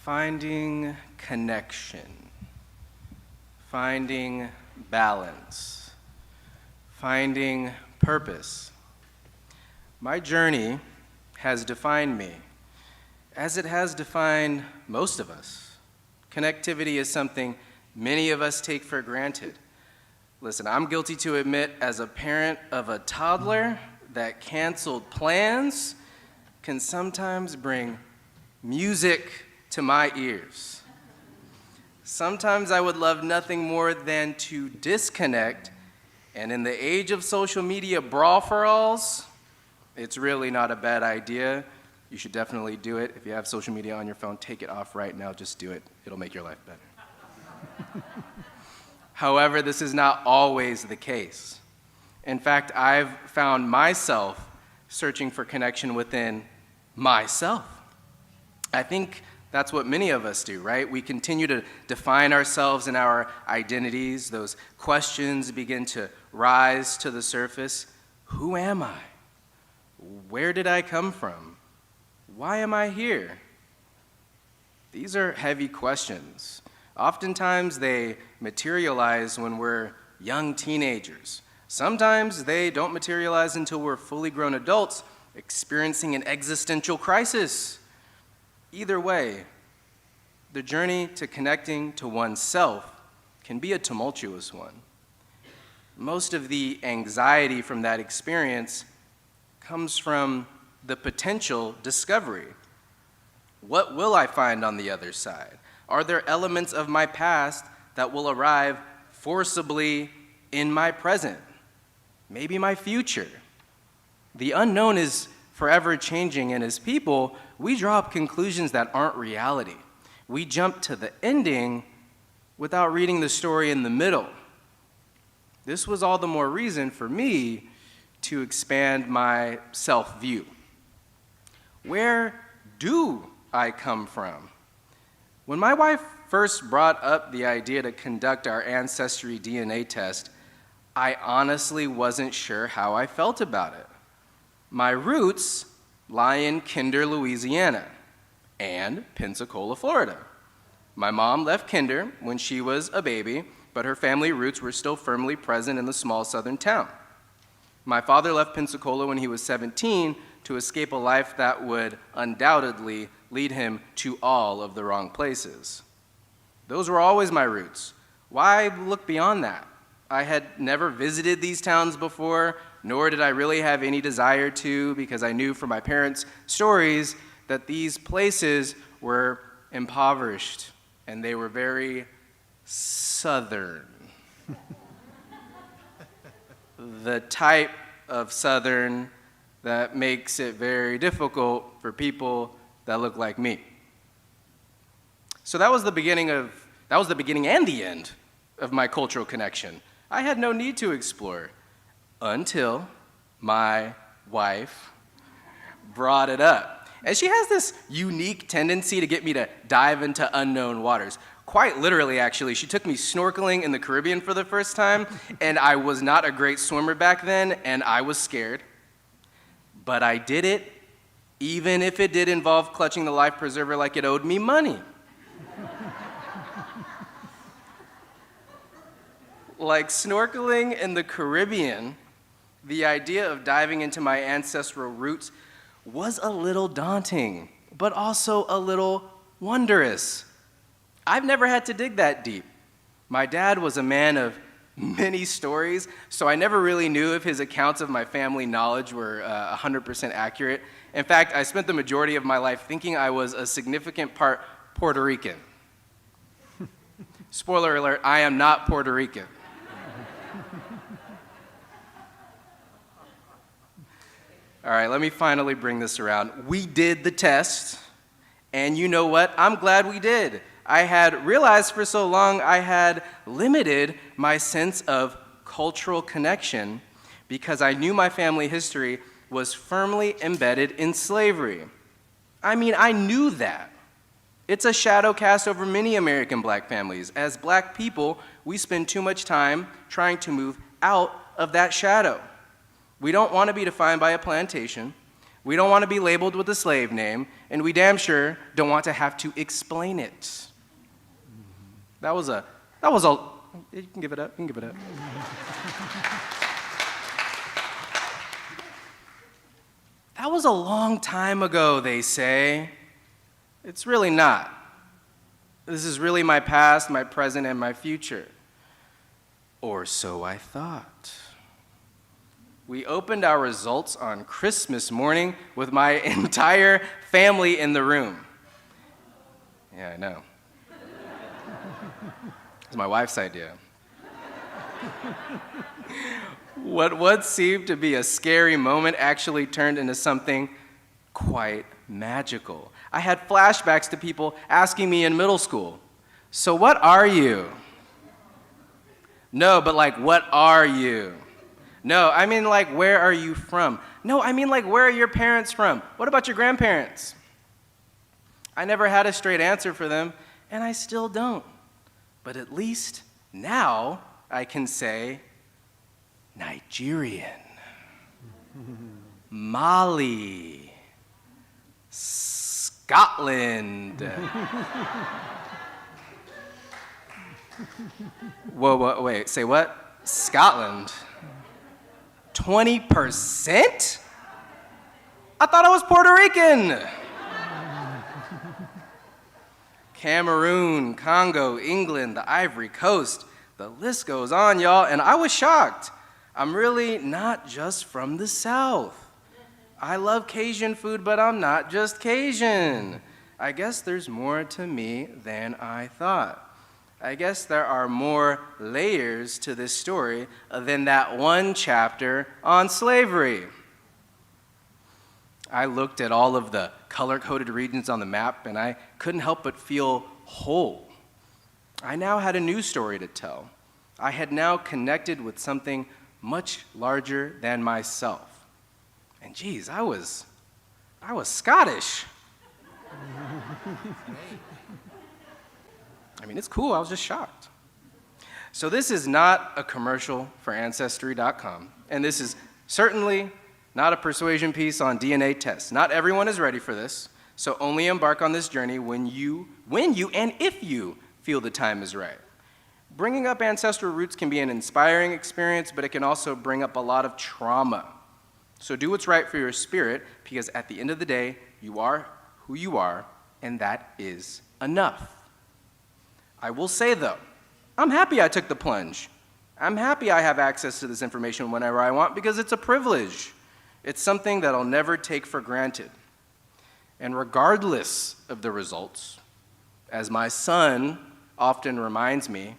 Finding connection, finding balance, finding purpose. My journey has defined me, as it has defined most of us. Connectivity is something many of us take for granted. Listen, I'm guilty to admit, as a parent of a toddler, that canceled plans can sometimes bring music to my ears. Sometimes I would love nothing more than to disconnect, and in the age of social media brawl-for-alls, it's really not a bad idea. You should definitely do it. If you have social media on your phone, take it off right now. Just do it. It'll make your life better. However, this is not always the case. In fact, I've found myself searching for connection within myself. I think that's what many of us do, right? We continue to define ourselves and our identities. Those questions begin to rise to the surface. Who am I? Where did I come from? Why am I here? These are heavy questions. Oftentimes they materialize when we're young teenagers. Sometimes they don't materialize until we're fully grown adults experiencing an existential crisis. Either way, the journey to connecting to oneself can be a tumultuous one. Most of the anxiety from that experience comes from the potential discovery. What will I find on the other side? Are there elements of my past that will arrive forcibly in my present? Maybe my future. The unknown is forever changing, and as people, we draw up conclusions that aren't reality. We jump to the ending without reading the story in the middle. This was all the more reason for me to expand my self-view. Where do I come from? When my wife first brought up the idea to conduct our ancestry DNA test, I honestly wasn't sure how I felt about it. My roots lie in Kinder, Louisiana, and Pensacola, Florida. My mom left Kinder when she was a baby, but her family roots were still firmly present in the small southern town. My father left Pensacola when he was 17 to escape a life that would undoubtedly lead him to all of the wrong places. Those were always my roots. Why look beyond that? I had never visited these towns before, nor did I really have any desire to, because I knew from my parents' stories that these places were impoverished and they were very southern. The type of southern that makes it very difficult for people that look like me. So that was the beginning and the end of my cultural connection. I had no need to explore until my wife brought it up. And she has this unique tendency to get me to dive into unknown waters. Quite literally, actually. She took me snorkeling in the Caribbean for the first time, and I was not a great swimmer back then, and I was scared. But I did it, even if it did involve clutching the life preserver like it owed me money. Like snorkeling in the Caribbean, the idea of diving into my ancestral roots was a little daunting, but also a little wondrous. I've never had to dig that deep. My dad was a man of many stories, so I never really knew if his accounts of my family knowledge were 100% accurate. In fact, I spent the majority of my life thinking I was a significant part Puerto Rican. Spoiler alert, I am not Puerto Rican. All right, let me finally bring this around. We did the test, and you know what? I'm glad we did. I had realized for so long I had limited my sense of cultural connection because I knew my family history was firmly embedded in slavery. I mean, I knew that. It's a shadow cast over many American black families. As black people, we spend too much time trying to move out of that shadow. We don't want to be defined by a plantation, We don't want to be labeled with a slave name, and we damn sure don't want to have to explain it. That was a, you can give it up, you can give it up. That was a long time ago, they say. It's really not. This is really my past, my present, and my future. Or so I thought. We opened our results on Christmas morning with my entire family in the room. Yeah, I know. It's my wife's idea. What seemed to be a scary moment actually turned into something quite magical. I had flashbacks to people asking me in middle school, "So what are you?" No, but like, what are you? No, I mean like, where are you from? No, I mean like, where are your parents from? What about your grandparents? I never had a straight answer for them, and I still don't. But at least now I can say Nigerian, Mali, Scotland. Whoa, wait, say what? Scotland? 20%? I thought I was Puerto Rican. Cameroon, Congo, England, the Ivory Coast. The list goes on, y'all, and I was shocked. I'm really not just from the South. I love Cajun food, but I'm not just Cajun. I guess there's more to me than I thought. I guess there are more layers to this story than that one chapter on slavery. I looked at all of the color-coded regions on the map, and I couldn't help but feel whole. I now had a new story to tell. I had now connected with something much larger than myself. And geez, I was Scottish. I mean, it's cool, I was just shocked. So this is not a commercial for Ancestry.com, and this is certainly not a persuasion piece on DNA tests. Not everyone is ready for this, so only embark on this journey when you and if you feel the time is right. Bringing up ancestral roots can be an inspiring experience, but it can also bring up a lot of trauma. So do what's right for your spirit, because at the end of the day, you are who you are, and that is enough. I will say, though, I'm happy I took the plunge. I'm happy I have access to this information whenever I want, because it's a privilege. It's something that I'll never take for granted. And regardless of the results, as my son often reminds me,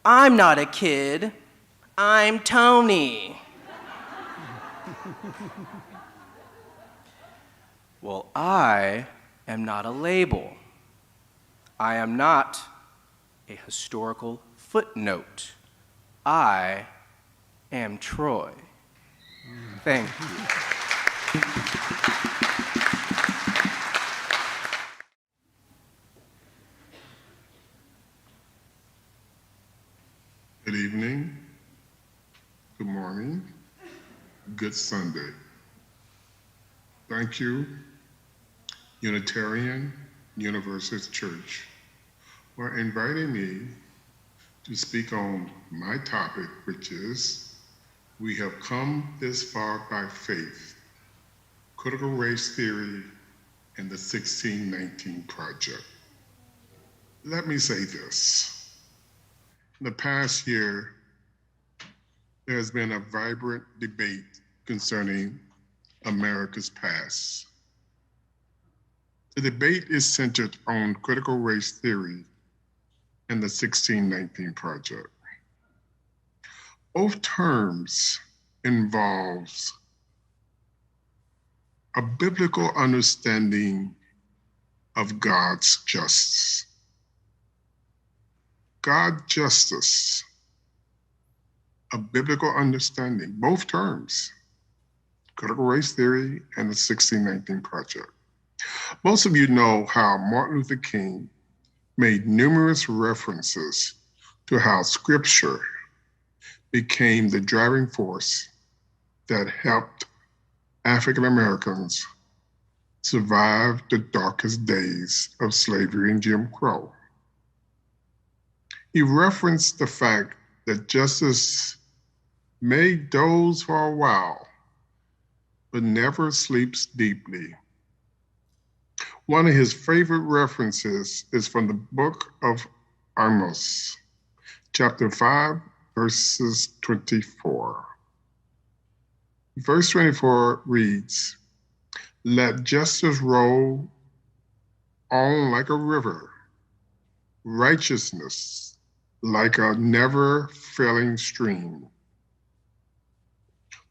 I'm not a kid, I'm Tony. Well, I am not a label. I am not a historical footnote. I am Troy. Thank you. Good evening, good morning, good Sunday. Thank you, Unitarian Universalist Church, for inviting me to speak on my topic, which is, we have come this far by faith, critical race theory and the 1619 Project. Let me say this. In the past year, there has been a vibrant debate concerning America's past. The debate is centered on critical race theory and the 1619 Project. Both terms involves a biblical understanding of God's justice. God's justice, a biblical understanding, both terms, critical race theory and the 1619 Project. Most of you know how Martin Luther King made numerous references to how Scripture became the driving force that helped African Americans survived the darkest days of slavery and Jim Crow. He referenced the fact that justice may doze for a while, but never sleeps deeply. One of his favorite references is from the book of Amos, chapter 5, verses 24. Verse 24 reads, "Let justice roll on like a river, righteousness like a never-failing stream."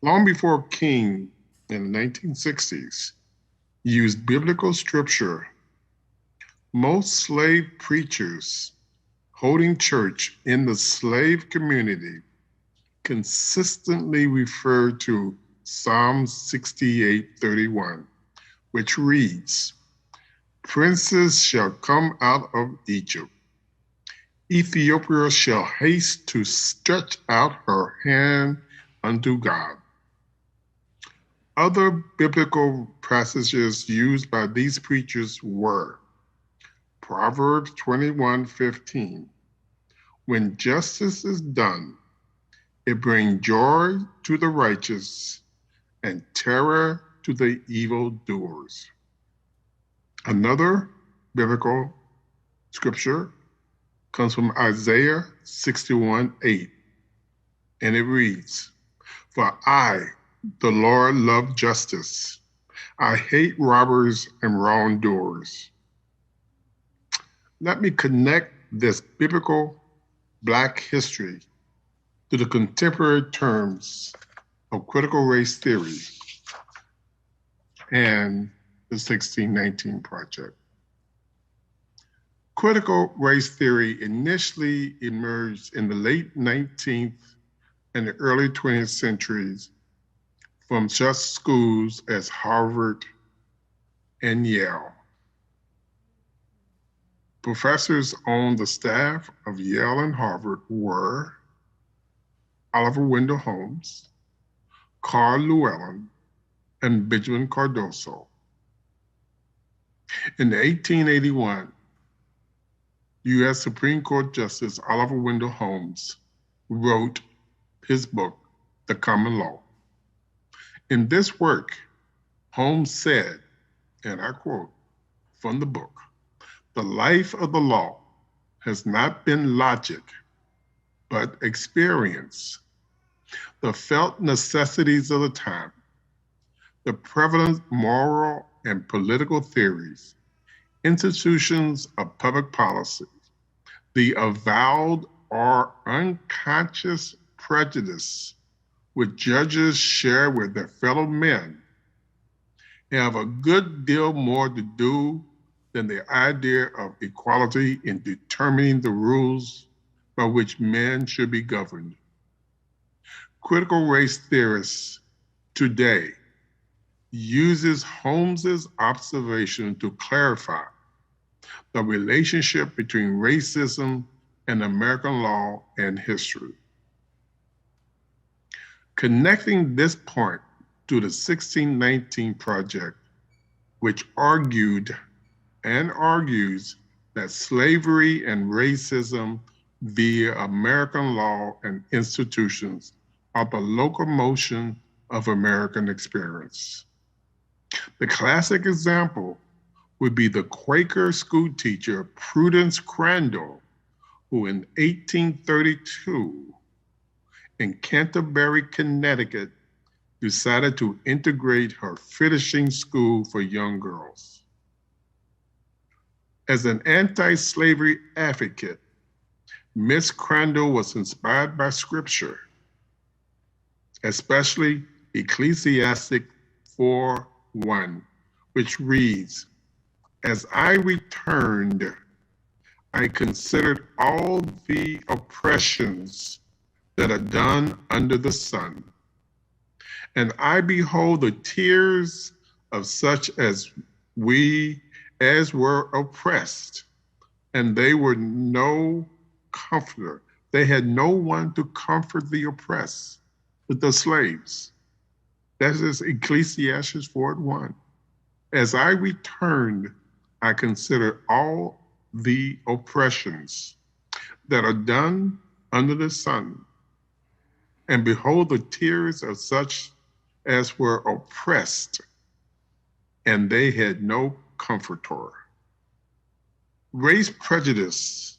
Long before King in the 1960s used biblical scripture, most slave preachers holding church in the slave community consistently referred to Psalm 68:31, which reads, "Princes shall come out of Egypt. Ethiopia shall haste to stretch out her hand unto God." Other biblical passages used by these preachers were Proverbs 21:15. "When justice is done, it brings joy to the righteous and terror to the evildoers." Another biblical scripture comes from Isaiah 61:8, and it reads, "For I, the Lord, love justice. I hate robbers and wrongdoers." Let me connect this biblical Black history to the contemporary terms of critical race theory and the 1619 Project. Critical race theory initially emerged in the late 19th and the early 20th centuries from such schools as Harvard and Yale. Professors on the staff of Yale and Harvard were Oliver Wendell Holmes, Carl Llewellyn, and Benjamin Cardoso. In 1881, U.S. Supreme Court Justice Oliver Wendell Holmes wrote his book, The Common Law. In this work, Holmes said, and I quote from the book, "The life of the law has not been logic, but experience, the felt necessities of the time, the prevalent moral and political theories, institutions of public policy, the avowed or unconscious prejudice which judges share with their fellow men, have a good deal more to do than the idea of equality in determining the rules by which men should be governed." Critical race theorists today uses Holmes's observation to clarify the relationship between racism and American law and history. Connecting this point to the 1619 Project, which argued and argues that slavery and racism via American law and institutions are the locomotion of American experience. The classic example would be the Quaker schoolteacher Prudence Crandall, who in 1832 in Canterbury, Connecticut, decided to integrate her finishing school for young girls. As an anti-slavery advocate, Miss Crandall was inspired by scripture, especially Ecclesiastic 4:1, which reads, "As I returned, I considered all the oppressions that are done under the sun. And I behold the tears of such as were oppressed, and they were no comforter." They had no one to comfort the oppressed, the slaves. That is Ecclesiastes 4:1. As I returned, I considered all the oppressions that are done under the sun, and behold the tears of such as were oppressed, and they had no comforter. Race prejudice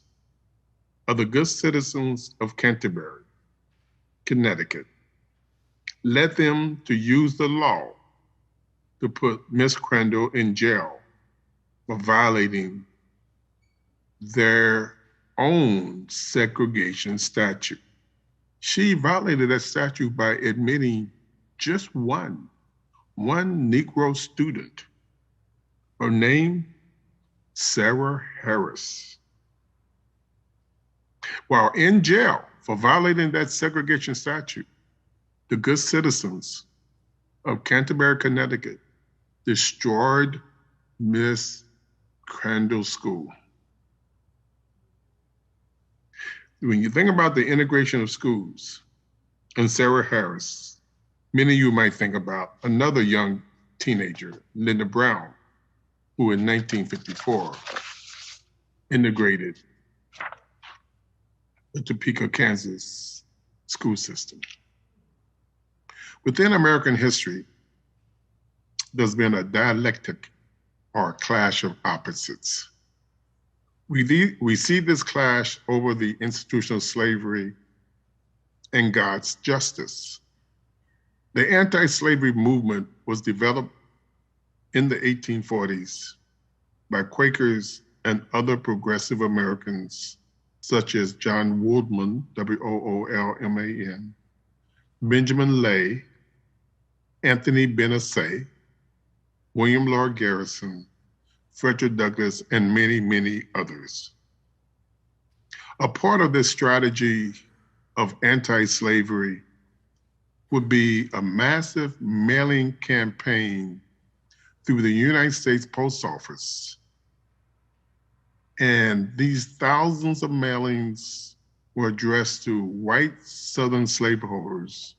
of the good citizens of Canterbury, Connecticut, led them to use the law to put Miss Crandall in jail for violating their own segregation statute. She violated that statute by admitting just one Negro student. Her name, Sarah Harris. While in jail for violating that segregation statute, the good citizens of Canterbury, Connecticut, destroyed Miss Crandall's school. When you think about the integration of schools and Sarah Harris, many of you might think about another young teenager, Linda Brown, who in 1954 integrated the Topeka, Kansas school system. Within American history, there's been a dialectic or a clash of opposites. We see this clash over the institution of slavery and God's justice. The anti-slavery movement was developed in the 1840s by Quakers and other progressive Americans, such as John Woolman, Woolman, Benjamin Lay, Anthony Benassai, William Lloyd Garrison, Frederick Douglass, and many, many others. A part of this strategy of anti-slavery would be a massive mailing campaign through the United States Post Office. And these thousands of mailings were addressed to white Southern slaveholders,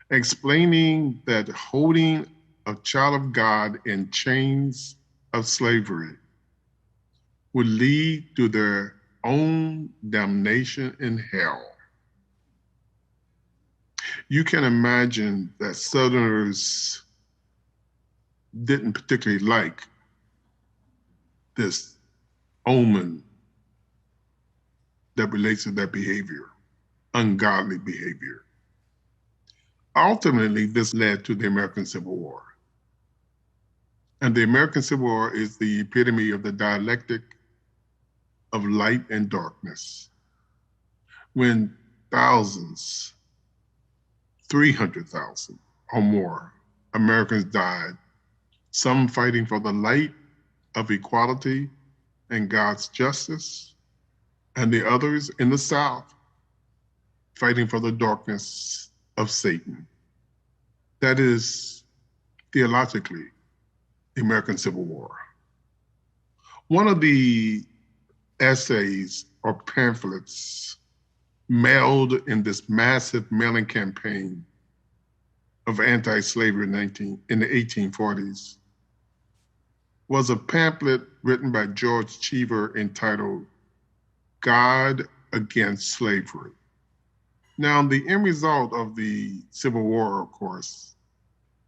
explaining that holding a child of God in chains of slavery would lead to their own damnation in hell. You can imagine that Southerners didn't particularly like this omen that relates to their behavior, ungodly behavior. Ultimately, this led to the American Civil War. And the American Civil War is the epitome of the dialectic of light and darkness. When thousands, 300,000 or more Americans died, some fighting for the light of equality and God's justice, and the others in the South fighting for the darkness of Satan. That is, theologically, the American Civil War. One of the essays or pamphlets mailed in this massive mailing campaign of anti-slavery in the 1840s was a pamphlet written by George Cheever entitled God Against Slavery. Now, the end result of the Civil War, of course,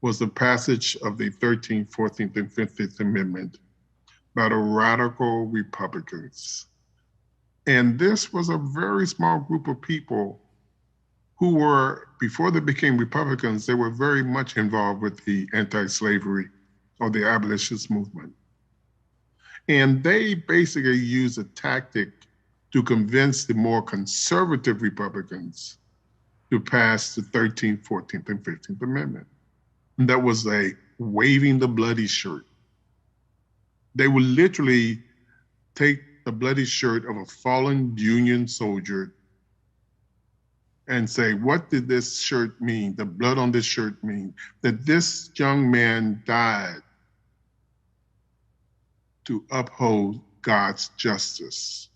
was the passage of the 13th, 14th, and 15th Amendment by the radical Republicans. And this was a very small group of people who were, before they became Republicans, they were very much involved with the anti-slavery or the abolitionist movement. And they basically used a tactic to convince the more conservative Republicans to pass the 13th, 14th, and 15th Amendment. And that was a waving the bloody shirt. They would literally take the bloody shirt of a fallen Union soldier and say, what did this shirt mean? The blood on this shirt mean that this young man died to uphold God's justice.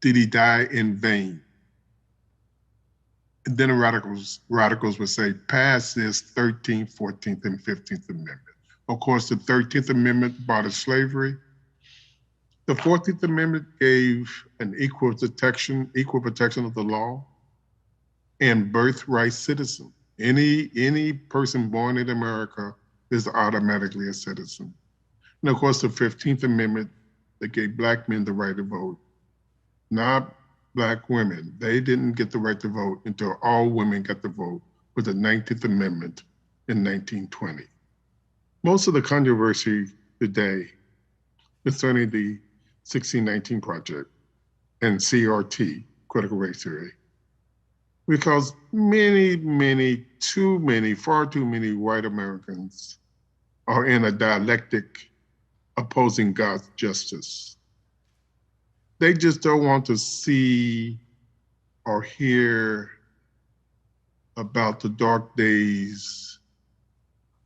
Did he die in vain? And then the radicals would say, pass this 13th, 14th, and 15th Amendment. Of course, the 13th Amendment barred slavery. The 14th Amendment gave an equal protection of the law and birthright citizen. Any person born in America is automatically a citizen. And of course, the 15th Amendment that gave Black men the right to vote, not Black women. They didn't get the right to vote until all women got the vote with the 19th Amendment in 1920. Most of the controversy today concerning the 1619 Project and CRT, critical race theory, because far too many white Americans are in a dialectic opposing God's justice. They just don't want to see or hear about the dark days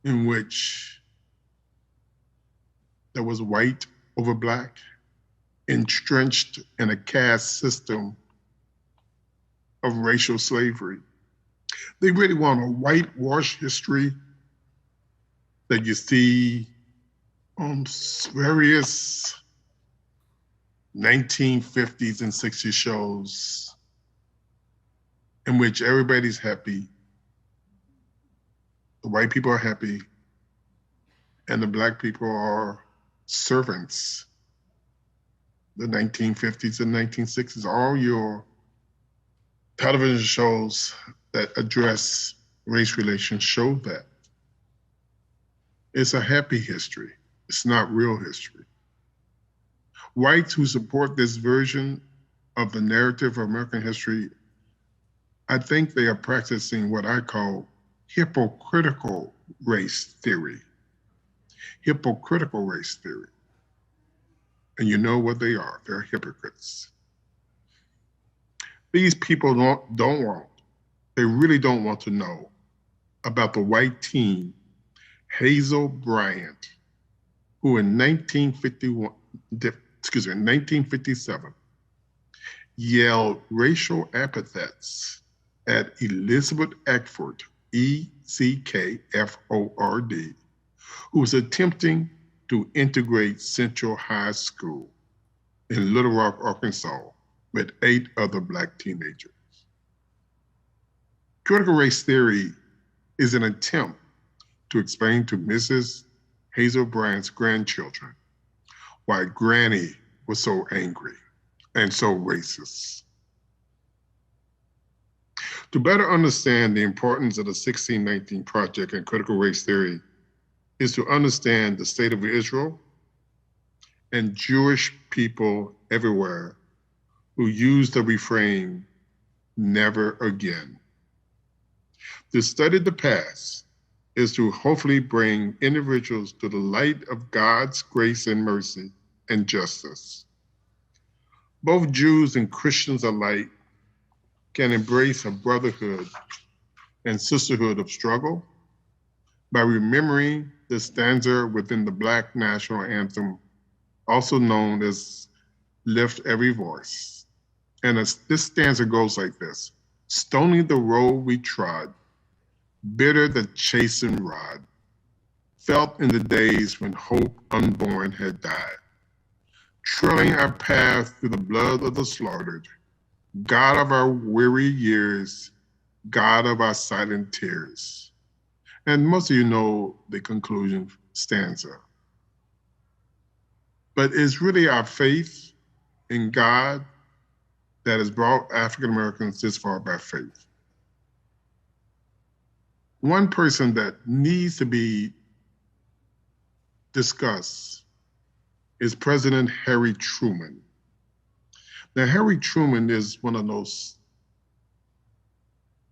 in which there was white over Black, entrenched in a caste system of racial slavery. They really want a whitewash history that you see on various 1950s and 60s shows in which everybody's happy, the white people are happy, and the Black people are servants. The 1950s and 1960s, all your television shows that address race relations show that. It's a happy history. It's not real history. Whites who support this version of the narrative of American history, I think they are practicing what I call hypocritical race theory. Hypocritical race theory. And you know what they are. They're hypocrites. These people they really don't want to know about the white teen, Hazel Bryant, who in 1957 yelled racial epithets at Elizabeth Eckford, Eckford, who was attempting to integrate Central High School in Little Rock, Arkansas, with 8 other Black teenagers. Critical race theory is an attempt to explain to Mrs. Hazel Bryant's grandchildren why Granny was so angry and so racist. To better understand the importance of the 1619 Project and critical race theory is to understand the state of Israel and Jewish people everywhere who use the refrain, never again. To study the past is to hopefully bring individuals to the light of God's grace and mercy and justice. Both Jews and Christians alike can embrace a brotherhood and sisterhood of struggle by remembering the stanza within the Black national anthem, also known as Lift Every Voice. And this stanza goes like this: stony the road we trod, bitter the chastened rod, felt in the days when hope unborn had died. Trailing our path through the blood of the slaughtered, God of our weary years, God of our silent tears. And most of you know the conclusion stanza. But it's really our faith in God that has brought African Americans this far by faith. One person that needs to be discussed is President Harry Truman. Now, Harry Truman is one of those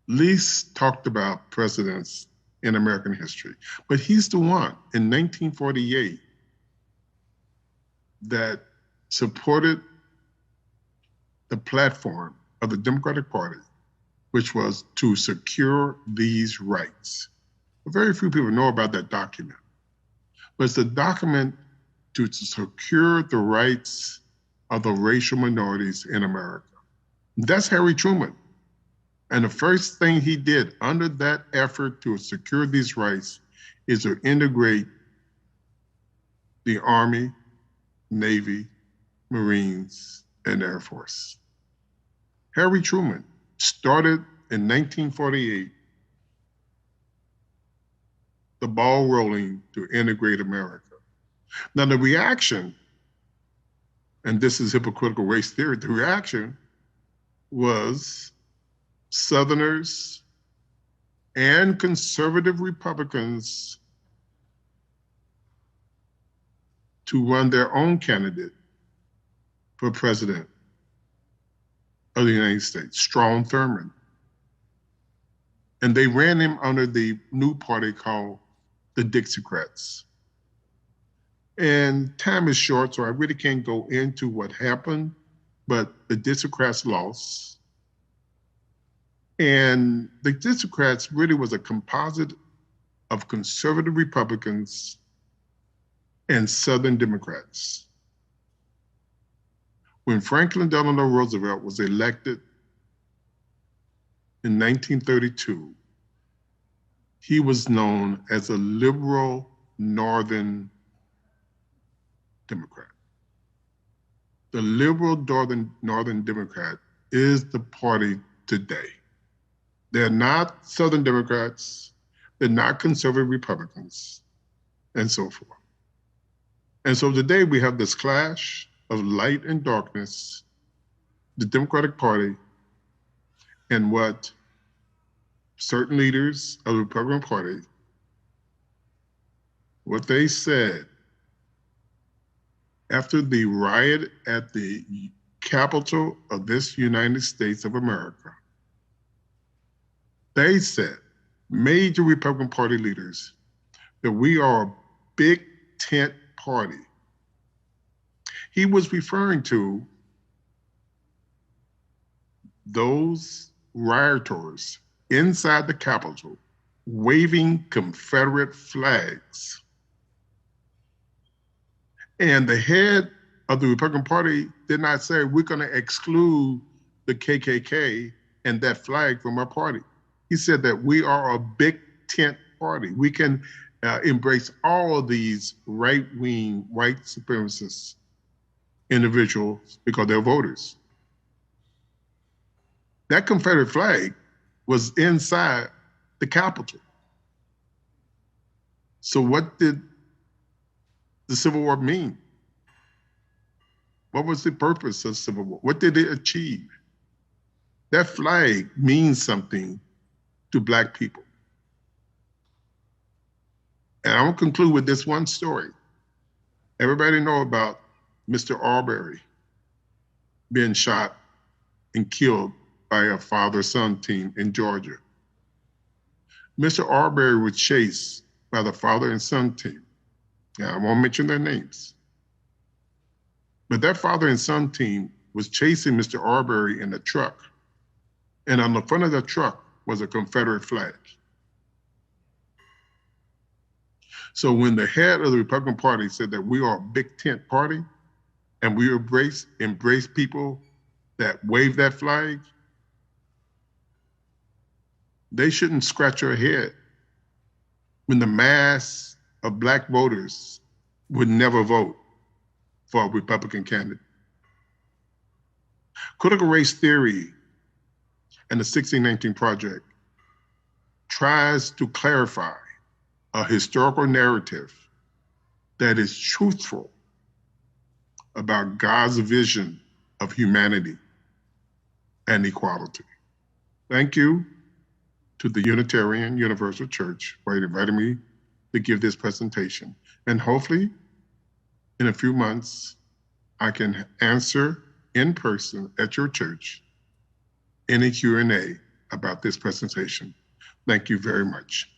least talked about presidents in American history, but he's the one in 1948 that supported the platform of the Democratic Party, which was to secure these rights. Very few people know about that document, but it's a document to secure the rights of the racial minorities in America. That's Harry Truman. And the first thing he did under that effort to secure these rights is to integrate the Army, Navy, Marines, and Air Force. Harry Truman started in 1948 the ball rolling to integrate America. Now, the reaction, and this is hypocritical race theory, the reaction was Southerners and conservative Republicans to run their own candidate for president of the United States, Strom Thurmond. And they ran him under the new party called the Dixiecrats. And time is short, so I really can't go into what happened, but the Dixiecrats lost. And the Dixiecrats really was a composite of conservative Republicans and Southern Democrats. When Franklin Delano Roosevelt was elected in 1932, he was known as a liberal Northern Democrat. The liberal Northern Democrat is the party today. They're not Southern Democrats, they're not conservative Republicans, and so forth. And so today we have this clash of light and darkness, the Democratic Party, and what certain leaders of the Republican Party, what they said after the riot at the Capitol of this United States of America. They said, major Republican Party leaders, that we are a big tent party. He was referring to those rioters inside the Capitol waving Confederate flags. And the head of the Republican Party did not say, we're going to exclude the KKK and that flag from our party. He said that we are a big tent party. We can embrace all of these right-wing, white supremacist individuals because they're voters. That Confederate flag was inside the Capitol. So what did the Civil War mean? What was the purpose of the Civil War? What did it achieve? That flag means something to Black people. And I will conclude with this one story. Everybody know about Mr. Arbery being shot and killed by a father-son team in Georgia. Mr. Arbery was chased by the father and son team. Now, I won't mention their names. But that father and son team was chasing Mr. Arbery in a truck. And on the front of the truck was a Confederate flag. So when the head of the Republican Party said that we are a big tent party and we embrace people that wave that flag, they shouldn't scratch their head when the mass of Black voters would never vote for a Republican candidate. Critical race theory and the 1619 Project tries to clarify a historical narrative that is truthful about God's vision of humanity and equality. Thank you to the Unitarian Universal Church for inviting me to give this presentation. And hopefully, in a few months, I can answer in person at your church any Q&A about this presentation. Thank you very much.